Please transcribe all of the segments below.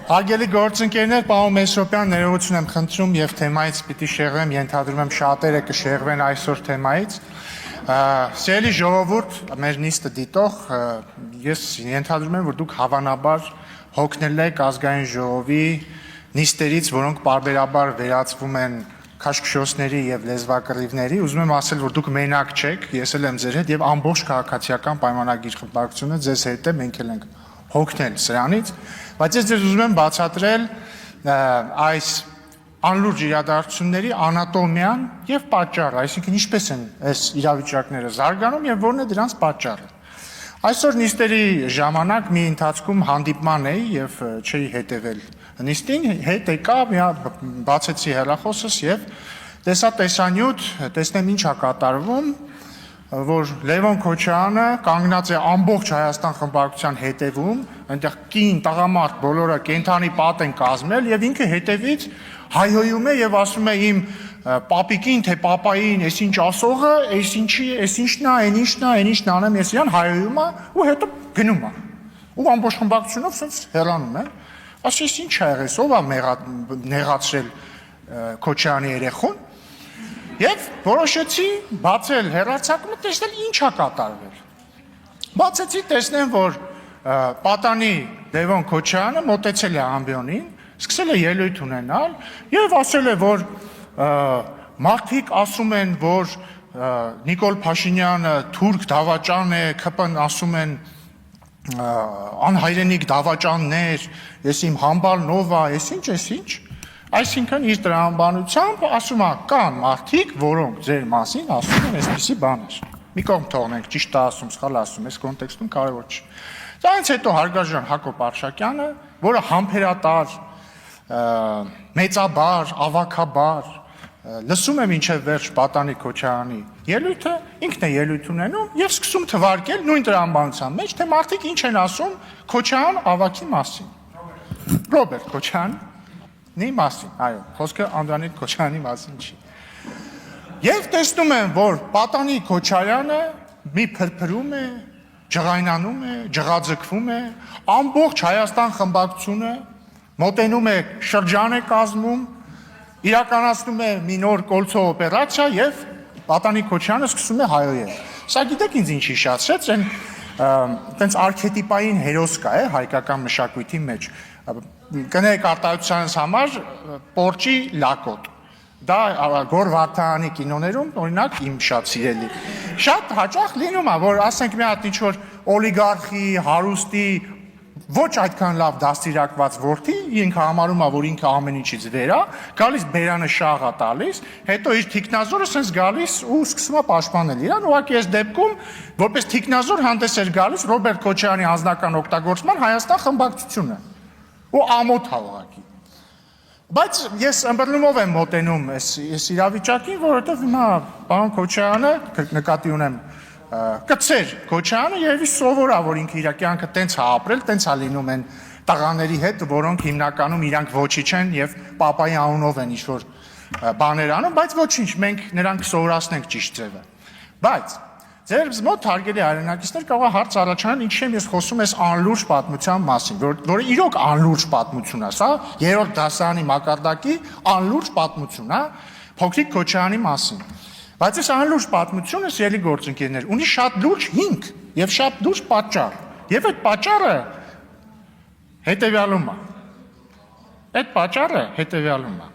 Հարգելի գործընկերներ, պարոն Մեսրոպյան, ներողություն եմ խնդրում եւ թեմայից պիտի շեղվեմ, ենթադրում եմ շատերը կշեղվեն այսօր թեմայից։ Սիրելի ժողովուրդ, մեր նիստը դիտող, ես ենթադրում եմ, որ դուք հավանաբար հոգնել եք ազգային ժողովի նիստերից, որոնք պարբերաբար վերածվում են քաշքշոսների եւ լեզվակռիվների, ուզում եմ ասել, որ դուք մենակ չեք, ես էլ եմ ձեր հետ եւ ամբողջ քաղաքացիական պայմանագիր խմբակցությունը ձեզ հետ է, մենք էլ ենք հոգնել սրանից, բայց ես ձեզ ուզում եմ բացատրել այս անլուրջ իրադարձությունների անատոմիան եւ պատճառը, այսինքն ինչպես են այս իրավիճակները զարգանում եւ որն է դրանց պատճառը։ Այսօր նիստերի ժամանակ մի ընթացքում հանդիպման էի եւ չէի հետեւել նիստին, հետ եկա, բացեցի հեռախոսս եւ տեսա տեսանյութ, տեսնեմ ինչ է կատարվում, որ Լևոն Քոչարյանը կանգնած է ամբողջ Հայաստան խմբակցության հետևում, այնտեղ կին, տղամարդ բոլորը կենթանի պատ են կազմել եւ ինքը հետևից հայհոյում է եւ ասում է իմ պապիկին թե պապային, այս ինչ ասողը, այս ինչի, այս ինչն է, այն ինչն է, այն ինչն անեմ, ես իրան հայհոյում է ու հետո գնում է։ Ու ամբողջ խմբակցությունով sense հեռանում է։ Ասես ինչ ա եղել, ով է նեղացրել Քոչարյանի երեխուն։ Եվ որոշեցի բացել հեռարձակումը, տեսնել ինչ է կատարվել։ Բացեցի, տեսնեմ, որ պատանի Լևոն Քոչարյանը մոտեցել է ամբիոնին, սկսել է ելույթ ունենալ եւ ասել է, որ մարդիկ ասում են, որ Նիկոլ Փաշինյանը թուրք դավաճան է, ԿՊ-ն ասում են անհայրենիք դավաճաններ, ես իմ համբալնով է, ես ինչ Այսինքն իր տրամաբանությամբ ասում է կան մարդիկ, որոնք ձեր մասին ասում են այսպիսի բաներ։ Մի կողմ թողնենք, ճիշտ է ասում, սխալ ասում, այս կոնտեքստում կարևոր չի։ Դրանից հետո հարգարժան Հակոբ Արշակյանը, որը համբերատար, մեծաբար, ավագաբար, լսում է մինչև վերջ պատանի Քոչարյանի ելույթը, ինքն է ելույթ ունենում եւ սկսում թվարկել նույն տրամաբանության մեջ, թե մարդիկ ինչ են ասում Քոչարյան ավագի մասին։ Ռոբերտ Քոչարյան Նի մասին, այո, խոսքը Անդրանիկ Քոչարյանի մասին չի։ Եվ տեսնում եմ, որ պատանի Քոչարյանը մի փրփրում է, ջղայնանում է, ջղաձգվում է, ամբողջ Հայաստան խմբակցությունը մոտենում է շրջան է կազմում, իրականացնում է մի նոր կոլցո օպերացիա եւ պատանի Քոչարյանը սկսում է հայոյել։ Սա գիտեք ինձ ինչ հիշեցրեց, այնպես արքետիպային հերոս կա է հայկական մշակույթի մեջ։ Կներեք արտահայտությանս համար պորճի լակոտ։ Դա Գոր Վարդանի կինոներում, օրինակ իմ շատ սիրելի։ Շատ հաճախ լինում է, որ ասենք մի հատ ինչ-որ օլիգարխի, հարուստի, ոչ այդքան լավ դաստիարակված որդի, ինքը համարում է, որ ինքը ամեն ինչից վեր է, գալիս բերանը շաղ է տալիս, հետո իր թիկնազորը sense գալիս ու սկսում է պաշտպանել իրան, ուղղակի այս դեպքում որպես թիկնազոր հանդես էր գալիս Ռոբերտ Քոչարյանի անձնական օգտագործման Հայաստան խմբակցությունը։ Ու ամոթ հաղորդակի։ Բայց ես ըմբռնումով եմ մոտենում այս իրավիճակին, որովհետև հիմա պարոն Քոչարյանը նկատի ունեմ կծեր Քոչարյանը երևի սովոր է, որ ինքը իր կյանքը տենց է ապրել, տենց է լինում են տղաների հետ, որոնք հիմնականում իրանք ոչինչ են եւ պապայի անունով են ինչ-որ բաներ անում, բայց ոչինչ, մենք նրանք սովորացնենք ճիշտ ձևը։ Բայց Ձեր մոտ հարգելի հայրենակիցներ կարող է հարց առաջանալ, ինչի՞ եմ ես խոսում այս անլուրջ պատմության մասին, որը իրոք անլուրջ պատմություն է, սա երրորդ դասարանի մակարդակի անլուրջ պատմություն է, փոքրիկ Քոչարյանի մասին։ Բայց այս անլուրջ պատմությունը, սիրելի գործընկերներ, ունի շատ լուրջ հիմք եւ շատ լուրջ պատճառ։ Եվ այդ պատճառը հետեւյալում է։ Այդ պատճառը հետեւյալում է։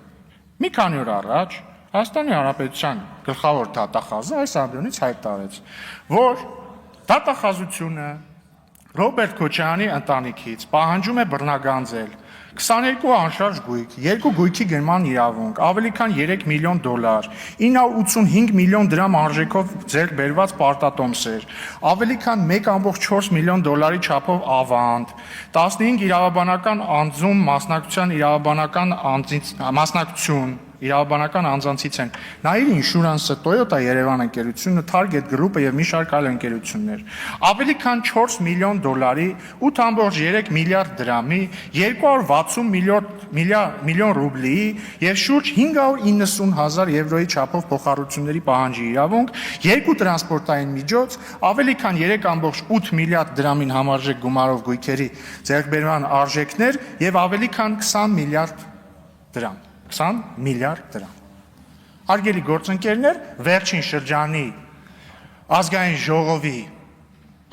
Մի քանի օր առաջ Հայաստանի Հանրապետության գլխավոր դատախազը այս ամբիոնից հայտարարեց, որ դատախազությունը Ռոբերտ Քոչարյանի ընտանիքից պահանջում է բռնագանձել 22 անշարժ գույք, 2 գույքի գնման իրավունք, ավելի քան $3 միլիոն, 985 միլիոն դրամ արժեքով ձեռք բերված պարտատոմսեր, ավելի քան $1.4 միլիոն չափով ավանդ, 15 իրավաբանական անձում մասնակցության իրավաբանական մասնակցություն, իրավաբանական անձանցից են նայիր ինշուրանսը, Toyota Երևան ընկերությունը, Target Group-ը եւ մի շարք այլ ընկերություններ։ Ավելի քան 4 միլիոն դոլարի, 8.3 միլիարդ դրամի, 260 միլիոն ռուբլի եւ շուրջ 590,000 եվրոյի չափով փոխառությունների պահանջի իրավունք, 2 տրանսպորտային միջոց, ավելի քան 3.8 միլիարդ դրամին համարժեք գումարով գույքերի ձեռքբերման արժեքներ եւ ավելի քան 20 միլիարդ դրամ։ 20 միլիարդ դրամ։ Հարգելի գործընկերներ, վերջին շրջանի ազգային ժողովի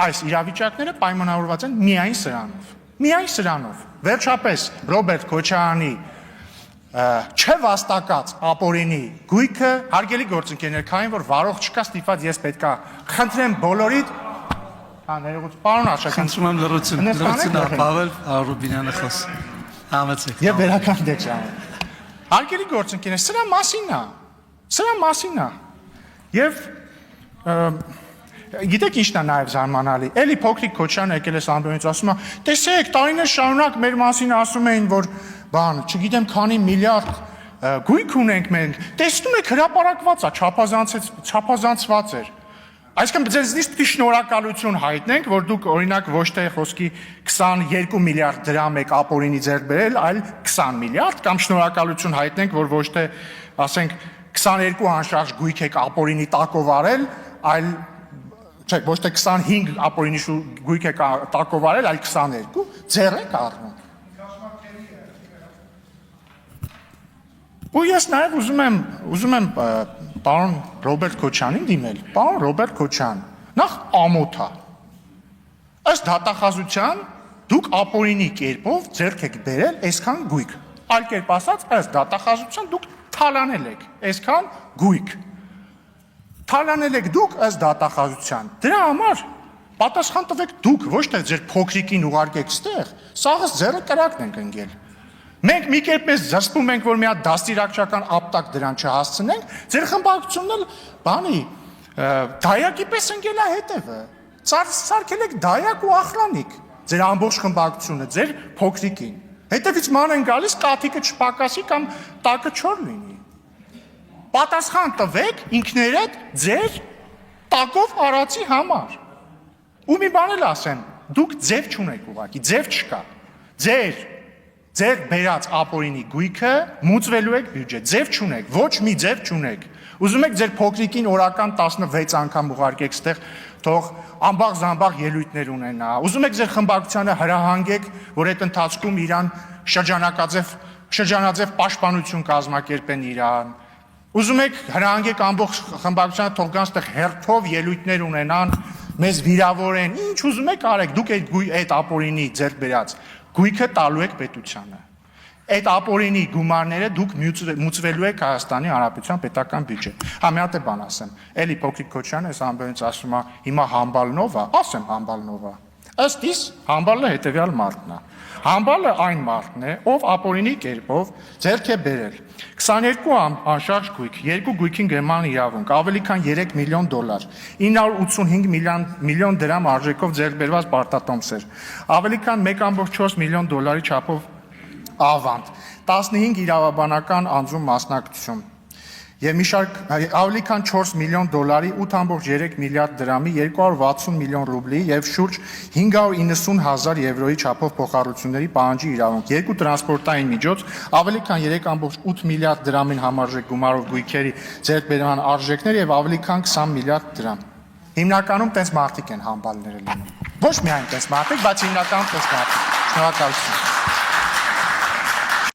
այս իրավիճակները պայմանավորված են միայն սրանով։ Միայն սրանով։ Վերջապես Ռոբերտ Քոչարյանի չվաստակած ապօրինի գույքը, հարգելի գործընկերներ, քանի որ վարող չկա, ստիպված ես պետքա խնդրեմ բոլորիդ, ներողություն, պարոն Աշակյան, խնդրում եմ լրություն, Պավել Ռուբինյանը խոս։ Համեցեք։ Եվ վերականգնեք ժամը։ Հարգելի գործընկերներ, սրա մասին է։ Եվ գիտեք ինչն է նաև զարմանալի։ Էլի փոքրիկ Քոչարյանը եկել է Սամբոնից ասում է, տեսեք, տարիներ շարունակ մեր մասին ասում էին, որ չգիտեմ քանի միլիարդ գույք ունենք մենք։ Տեսնում եք հրապարակված է, չափազանցված էր։ Այսինքն ձեզնից պետք է շնորհակալություն հայտնենք, որ դուք օրինակ ոչ թե խոսքի 22 միլիարդ դրամ եք ապօրինի ձեռք բերել, այլ 20 միլիարդ, կամ շնորհակալություն հայտնենք, որ ոչ թե ասենք 22 անշարժ գույք եք ապօրինի տակով արել, այլ չէ, ոչ թե 25 ապօրինի գույք եք տակով արել, այլ 22, ձեռ եք առնում։ Ու ես նաև ուզում եմ պարոն Ռոբերտ Քոչյանին դիմել, պարոն Ռոբերտ Քոչյան, նախ ամոթ է, ըստ դատախազության դուք ապօրինի կերպով ձեռք եք բերել այսքան գույք, այլ կերպ ասած, ըստ դատախազության դուք թալանել եք այսքան գույք, թալանել եք դուք ըստ դատախազության, դրա համար պատասխան տվեք դուք, ոչ թե ձեր փոքրիկին ուղարկեք ստեղ, սաղս ձեռը կրակն ենք ընկել։ Մենք մի կերպ մեզ զսպում ենք, որ մի հատ դաստիարակչական ապտակ դրան չհասցնենք, ձեր խմբակցությունն էլ բանի դայակի պես ընկել է հետևը։ Սարքել եք դայակ ու ախրանիկ, ձեր ամբողջ խմբակցությունը, ձեր փոքրիկին։ Հետևից ման են գալիս կաթիկը չպակասի կամ տակը չոր լինի։ Պատասխան տվեք ինքներդ ձեր տակով արածի համար։ Ու մի բան էլ ասեմ, դուք ձև չունեք ուղղակի, ձև չկա։ Ձեր բերած ապօրինի գույքը մուծվելու եք բյուջետ, ձև չունեք, ոչ մի ձև չունեք։ Ուզում եք ձեր փոքրիկին օրական 16 անգամ ուղարկեք ստեղ, թող ամբաղ-զամբաղ ելույթներ ունենա։ Ուզում եք ձեր խմբակցությանը հրահանգեք, որ այդ ընթացքում իրան շրջանաձև պաշտպանություն կազմակերպեն իրան։ Ուզում եք հրահանգեք ամբողջ խմբակցությանը թող գան ստեղ հերթով ելույթներ ունենան, մեզ վիրավորեն, ինչ ուզում եք արեք, դուք այդ ապօրինի ձեռք բերած գույքը տալու եք պետությանը։ Այդ ապօրինի գումարները դուք մուծվելու եք Հայաստանի Հանրապետության պետական բյուջետ։ Մի հատ է բան ասեմ, էլի փոքրիկ Քոչյանը այս ամբողջից ասում է, հիմա համբալնով է, ասեմ համբալնով է։ Ըստ իս համբալը հետևյալ մարդն է։ Համբալը այն մարդն է, ով ապօրինի կերպով ձեռք է բերել 22 անշարժ գույք, 2 գույքին գրման իրավունք, ավելի քան 3 միլիոն դոլար, 985 միլիոն դրամ արժեքով ձեռք բերված պարտատոմսեր, ավելի քան 1.4 միլիոն դոլարի չափով ավանդ, 15 իրավաբանական անձում մասնակցություն եւ մի շարք ավելի քան 4 միլիոն դոլարի, 8.3 միլիարդ դրամի, 260 միլիոն ռուբլի եւ շուրջ 590,000 եվրոյի չափով փոխառությունների պահանջի իրավունք, 2 տրանսպորտային միջոց, ավելի քան 3.8 միլիարդ դրամին համարժեք գումարով գույքերի ձեռքբերման արժեքներ եւ ավելի քան 20 միլիարդ դրամ։ Հիմնականում տես մարդիկ են համբալները լինում։ Ոչ միայն տես մարդիկ, բայց հիմնականում տես մարդիկ։ Շնորհակալություն։